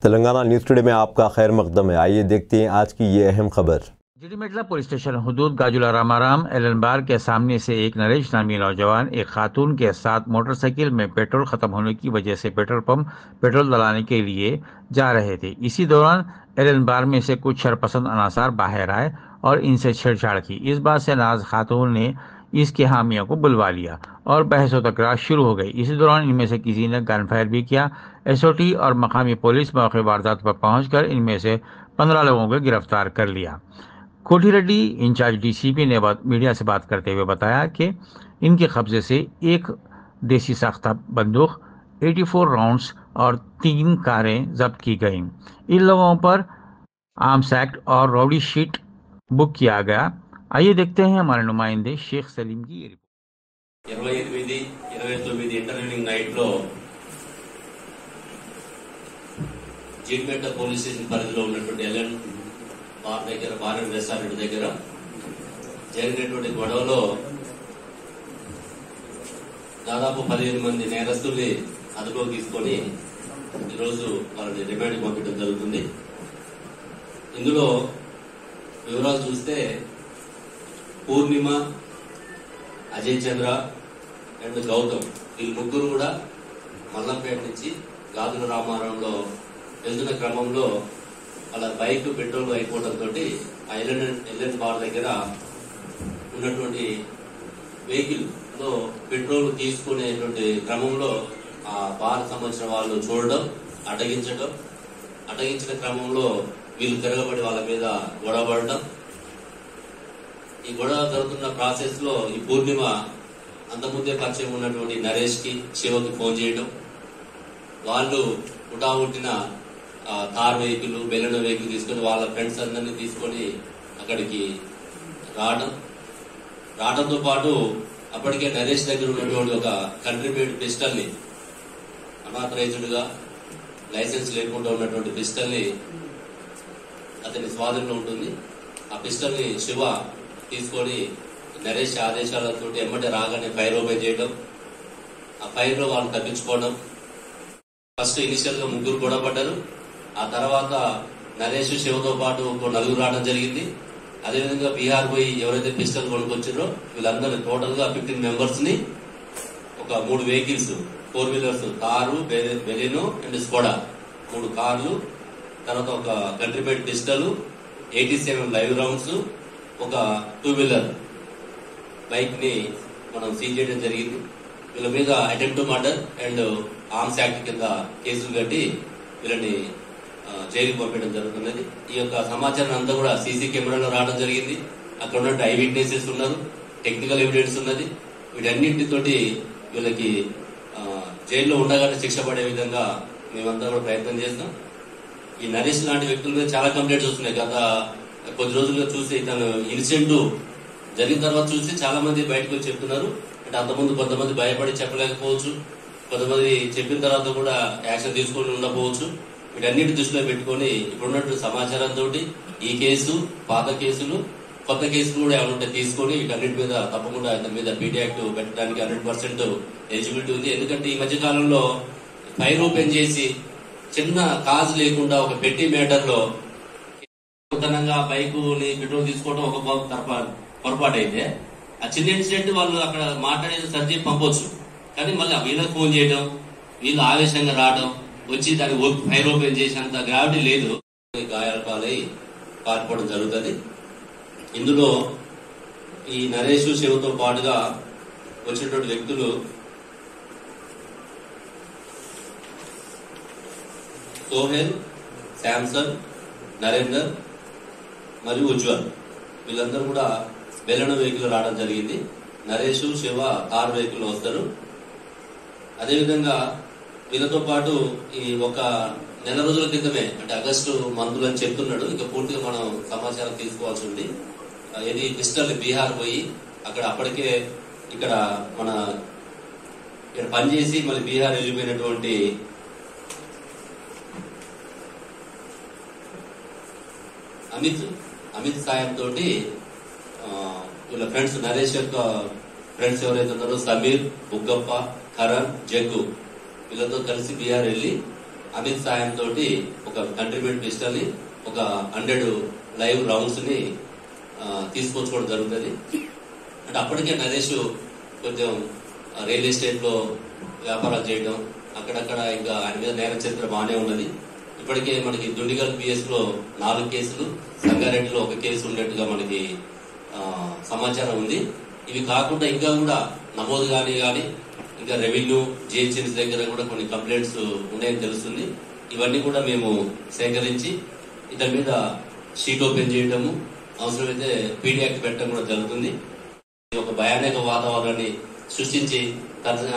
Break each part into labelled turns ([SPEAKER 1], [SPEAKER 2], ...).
[SPEAKER 1] Telangana news today में आपका खैर मकदम है। आइए देखते हैं आज की ये अहम खबर।
[SPEAKER 2] जिडीमेटला पुलिस स्टेशन हदूद गाजुला रामाराम एलन बार के सामने से एक नरेश नामी नौजवान एक खातून के साथ मोटरसाइकिल में पेट्रोल खत्म होने की वजह से पेट्रोल पंप पेट्रोल डलाने के लिए जा रहे थे। इसी दौरान एलन बार में से कुछ शरपसंद अनासार बाहर आए और इनसे छेड़छाड़ की। इस बात से नाराज खातून ने इसके हामियों को बुलवा लिया और बहस व तकरार शुरू हो गई। इसी दौरान इनमें से किसी ने गन फायर भी किया। एसओटी और मकामी पुलिस मौके वारदात पर पहुंचकर इनमें से 15 लोगों को गिरफ्तार कर लिया। कोठी रेड्डी इंचार्ज डीसीपी ने मीडिया से बात करते हुए बताया कि इनके कब्जे से एक देसी साख्ता बंदूक, 84 राउंड्स और 3 कारें जब्त की गईं। इन लोगों पर आर्म्स एक्ट और रौडी शीट बुक किया गया। आइए देखते हैं हमारे नुमाइंदे शेख सलीम की ये रिपोर्ट।
[SPEAKER 3] 28-29 इंटरव्यूइंग नाइट లో జీడిమెట్ల పోలీస్ స్టేషన్ పరిధిలో ఉన్నటువంటి ఎల్ఎన్ బార్ దగ్గర బార్ అండ్ రెస్టారెంట్ దగ్గర జరిగినటువంటి గొడవలో దాదాపు 15 మంది నేరస్తుల్ని అదుపులోకి తీసుకొని ఈరోజు వాళ్ళని రిమాండ్కి పంపించడం జరుగుతుంది. ఇందులో వివరాలు చూస్తే పూర్ణిమ, అజయ్ చంద్ర అండ్ గౌతమ్ వీళ్ళు ముగ్గురు కూడా మల్లంపేట నుంచి గాజుల రామారంలో వెళ్తున్న క్రమంలో వాళ్ళ బైక్ పెట్రోల్ అయిపోవడంతో ఆ ఎల్ఎన్ బార్ దగ్గర ఉన్నటువంటి వెహికల్ లో పెట్రోల్ తీసుకునేటువంటి క్రమంలో ఆ బార్ సంబంధించిన వాళ్ళు చూడడం, అడ్డగించిన క్రమంలో వీళ్ళు తిరగబడి వాళ్ళ మీద గొడవ పడడం. ఈ గొడవ జరుగుతున్న ప్రాసెస్ లో ఈ పూర్ణిమ అంతకుముందే పరిచయం ఉన్నటువంటి నరేష్ కి, శివకి ఫోన్ చేయడం, వాళ్ళు ఉటావుట్టిన కార్ వెహికల్, బెలూన్ వెహికల్ తీసుకుని వాళ్ళ ఫ్రెండ్స్ అందరినీ తీసుకొని అక్కడికి రావడంతో పాటు అప్పటికే నరేష్ దగ్గర ఉన్నటువంటి ఒక కంట్రీ మేడ్ పిస్టల్ ని, అనాథరైజ్డ్ గా లైసెన్స్ లేకుండా ఉన్నటువంటి పిస్టల్ ని అతని స్వాధీనంలో ఉంటుంది. ఆ పిస్టల్ ని శివ తీసుకొని నరేష్ ఆదేశాలతో ఎమ్మటే రాగానే ఫైర్ ఓపెన్ చేయడం, ఆ ఫైర్ లో వాళ్ళు తప్పించుకోవడం. ఫస్ట్ ఇనిషియల్ గా ముగ్గురు గొడవ పడ్డారు. ఆ తర్వాత నరేష్, శివతో పాటు ఒక నలుగురు రావడం జరిగింది. అదేవిధంగా బీహార్ పోయి ఎవరైతే పిస్టల్ కొనుక్కొచ్చారో వీళ్ళందరూ టోటల్ గా 15 మెంబర్స్ ని ఒక 3 vehicles, 4 wheelers, car, Baleno and Skoda 3 కార్లు, తర్వాత ఒక country made pistol, 87 live rounds, ఒక 2 వీలర్ బైక్ ని మనం సీజ్ చేయడం జరిగింది. వీళ్ళ మీద attempt to murder and arms act కింద కేసులు కట్టి వీళ్ళని జైలుకి పంపించడం జరుగుతున్నది. ఈ యొక్క సమాచారం అంతా కూడా సీసీ కెమెరాలో రావడం జరిగింది. అక్కడ ఉన్న ఐ విట్నెసెస్ ఉన్నారు, టెక్నికల్ ఎవిడెన్స్ ఉన్నది. వీటన్నింటితోటి వీళ్ళకి జైల్లో ఉండగానే శిక్ష పడే విధంగా మేమంతా కూడా ప్రయత్నం చేస్తాం. ఈ నరేష్ లాంటి వ్యక్తుల మీద చాలా కంప్లైంట్స్ వస్తున్నాయి. గత కొద్ది రోజులుగా చూసి తను ఇన్సిడెంట్ జరిగిన తర్వాత చూసి చాలా మంది బయటకు వచ్చి చెప్తున్నారు. అంటే అంతకుముందు కొంతమంది భయపడి చెప్పలేకపోవచ్చు, కొంతమంది చెప్పిన తర్వాత కూడా యాక్షన్ తీసుకొని ఉండకపోవచ్చు. వీటన్నిటి దృష్టిలో పెట్టుకుని ఇప్పుడున్నటువంటి సమాచారంతో ఈ కేసు, పాత కేసులు, కొత్త కేసులు కూడా ఏమంటే తీసుకొని వీటన్నిటి మీద తప్పకుండా అతని మీద పీటీ యాక్ట్ పెట్టడానికి 100% ఎలిజిబిలిటీ ఉంది. ఎందుకంటే ఈ మధ్య కాలంలో ఫైర్ ఓపెన్ చేసి చిన్న కాజ్ లేకుండా ఒక పెట్టి మ్యాటర్ లో నూతనంగా బైక్ ని పెట్రోల్ తీసుకోవడం ఒక పొరపాటు అయితే, ఆ చిన్న ఇన్సిడెంట్ వాళ్ళు అక్కడ మాట్లాడేది సర్జీ పంపొచ్చు. కానీ మళ్ళీ వీళ్ళకి ఫోన్ చేయడం, వీళ్ళు ఆవేశంగా రావడం, వచ్చి దాన్ని ఫైర్ ఓపెన్ చేసేంత గ్రావిటీ లేదు. గాయాల పాలై పారిపోవడం జరుగుతుంది. ఇందులో ఈ నరేష్, శివతో పాటుగా వచ్చినటువంటి వ్యక్తులు సోహెల్, శాంసన్, నరేందర్ మరియు ఉజ్వల్ వీళ్ళందరూ కూడా బెలూన్ వెహికల్ రావడం జరిగింది. నరేష్, శివ కార్ వెహికల్ వస్తారు. అదేవిధంగా వీళ్ళతో పాటు ఈ ఒక నెల రోజుల క్రితమే, అంటే ఆగస్టు మందులు అని చెప్తున్నాడు. ఇంకా పూర్తిగా మనం సమాచారం తీసుకోవాల్సి ఉంది. ఇది పిస్టల్ బీహార్ పోయి అక్కడ అప్పటికే ఇక్కడ పనిచేసి మళ్ళీ బీహార్ వెళ్ళిపోయినటువంటి అమిత్ సాయంతో వీళ్ళ ఫ్రెండ్స్, నరేష్ యొక్క ఫ్రెండ్స్ ఎవరైతే ఉన్నారో సమీర్, బుగ్గప్ప, కరణ్, జగ్గు వీళ్ళతో కలిసి బీహార్ వెళ్లి అమిత్ సాయంతో ఒక కంట్రీబ్యూట్ పిస్టల్ ని ఒక 100 లైవ్ రౌండ్స్ ని తీసుకొచ్చుకోవడం జరుగుతుంది. అంటే అప్పటికే నరేష్ కొంచెం రియల్ ఎస్టేట్ లో వ్యాపారాలు చేయడం అక్కడక్కడ ఇంకా ఆయన మీద నేర చరిత్ర బాగానే ఉన్నది. ఇప్పటికే మనకి దుండిగల్ పిఎస్ లో 4 కేసులు, సంగారెడ్డిలో 1 కేసు ఉన్నట్టుగా మనకి సమాచారం ఉంది. ఇవి కాకుండా ఇంకా కూడా నమోదు కానీ ఇంకా రెవెన్యూ జిహెచ్ఎంసీ దగ్గర కూడా కొన్ని కంప్లైంట్స్ ఉన్నాయని తెలుస్తుంది. ఇవన్నీ కూడా మేము సేకరించి ఇతని మీద షీట్ ఓపెన్ చేయడము, అవసరమైతే పీడీ యాక్ట్ పెట్టడం కూడా జరుగుతుంది. ఒక భయానక వాతావరణాన్ని సృష్టించి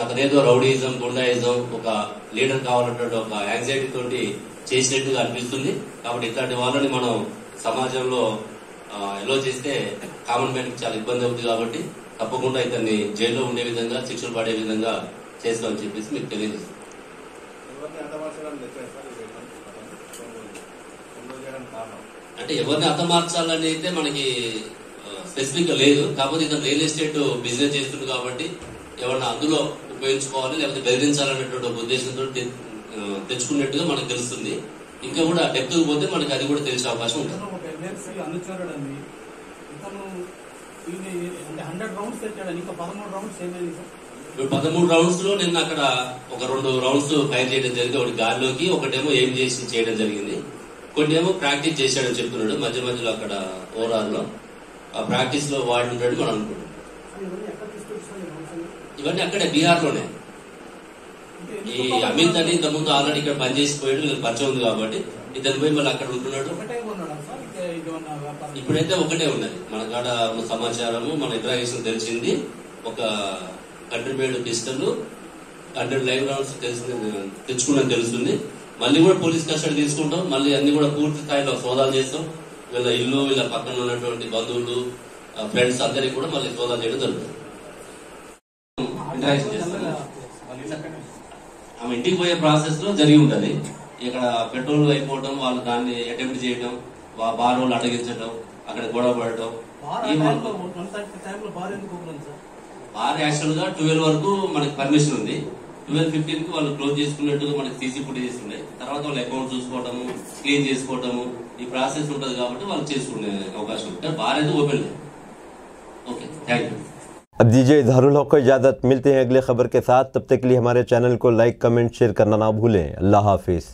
[SPEAKER 3] అతనేదో రౌడీయిజం, గుండాయిజం, ఒక లీడర్ కావాలన్నట్టు ఒక యాంగ్జైటీ తోటి చేసినట్టుగా అనిపిస్తుంది. కాబట్టి ఇట్లాంటి వాళ్ళని మనం సమాజంలో ఎలో చేస్తే కామన్ మ్యాన్ కి చాలా ఇబ్బంది అవుతుంది. కాబట్టి తప్పకుండా ఇతన్ని జైల్లో ఉండే విధంగా, శిక్షలు పడే విధంగా చేస్తామని చెప్పేసి మీకు తెలియజేస్తాం. అంటే ఎవరిని హతమార్చాలని అయితే మనకి స్పెసిఫిక్ గా లేదు. కాకపోతే ఇతను రియల్ ఎస్టేట్ బిజినెస్ చేస్తుంది కాబట్టి ఎవరిని అందులో ఉపయోగించుకోవాలి లేకపోతే బెదిరించాలనేటువంటి ఒక ఉద్దేశంతో తెచ్చుకున్నట్టుగా మనకు తెలుస్తుంది. ఇంకా కూడా డెప్త్ పోతే మనకి అది కూడా తెలిసే అవకాశం ఉంటుంది. 13 రౌండ్స్ లో నిన్న అక్కడ ఒక 2 రౌండ్స్ ఫైర్ చేయడం జరిగింది. ఒకటి గాల్లోకి, ఒకటేమో ఏం చేసి చేయడం జరిగింది. కొన్ని ఏమో ప్రాక్టీస్ చేశాడని చెప్తున్నాడు. మధ్య మధ్యలో అక్కడ ఓవరాల్ లో ఆ ప్రాక్టీస్ లో వాడి ఉంటాడు మనం అనుకుంటున్నాం. ఇవన్నీ అక్కడే బీహార్ లోనే. ఈ అమిత్ అని ఇంతకుముందు ఆల్రెడీ ఇక్కడ పనిచేసిపోయాడు, వీళ్ళకి పరిచయం ఉంది కాబట్టి ఇతను పోయి మళ్ళీ అక్కడ ఉంటున్నాడు. ఇప్పుడైతే ఒకటే ఉన్నది మన కాడ సమాచారము, మన ఇంట్రాగేషన్ తెలిసింది. ఒక కంట్రీబ్యూట్ పిస్టల్ 100 లైవ్ రౌండ్స్ తెచ్చుకున్నది తెలుస్తుంది. మళ్ళీ కూడా పోలీస్ కస్టడీ తీసుకుంటాం. మళ్ళీ అన్ని కూడా పూర్తి స్థాయిలో సోదాలు చేస్తాం. వీళ్ళ ఇల్లు, వీళ్ళ పక్కన ఉన్నటువంటి బంధువులు, ఫ్రెండ్స్ అందరికి కూడా మళ్ళీ సోదాలు చేయడం జరుగుతుంది. ఇంటరాక్షన్ చేస్తాం. ఆమె ఇంటికి పోయే ప్రాసెస్ లో జరిగి ఉంటది. ఇక్కడ పెట్రోల్ అయిపోవడం, వాళ్ళు దాన్ని అటెంప్ట్ చేయడం, బార్ వాళ్ళు అడగించడం, అక్కడ గొడవ పడటం. బార్ యాక్చువల్ గా 12 వరకు మనకి పర్మిషన్ ఉంది. 12:15 కి వాళ్ళు క్లోజ్ చేసుకున్నట్టుగా మనకి సీసీ ఫుటేజెస్ ఉన్నాయి. తర్వాత వాళ్ళు అకౌంట్ చూసుకోవటము, క్లీన్ చేసుకోవటము, ఈ ప్రాసెస్ ఉంటది కాబట్టి వాళ్ళు చేసుకునే అవకాశం ఉంటుంది. బార్ అయితే ఓపెన్ లేదు. Okay, thank you.
[SPEAKER 1] अब दीजिए इजहारुल हक को इजाज़त। मिलते हैं अगले खबर के साथ। तब तक के लिए हमारे चैनल को लाइक, कमेंट, शेयर करना ना भूलें। अल्लाह हाफिज़।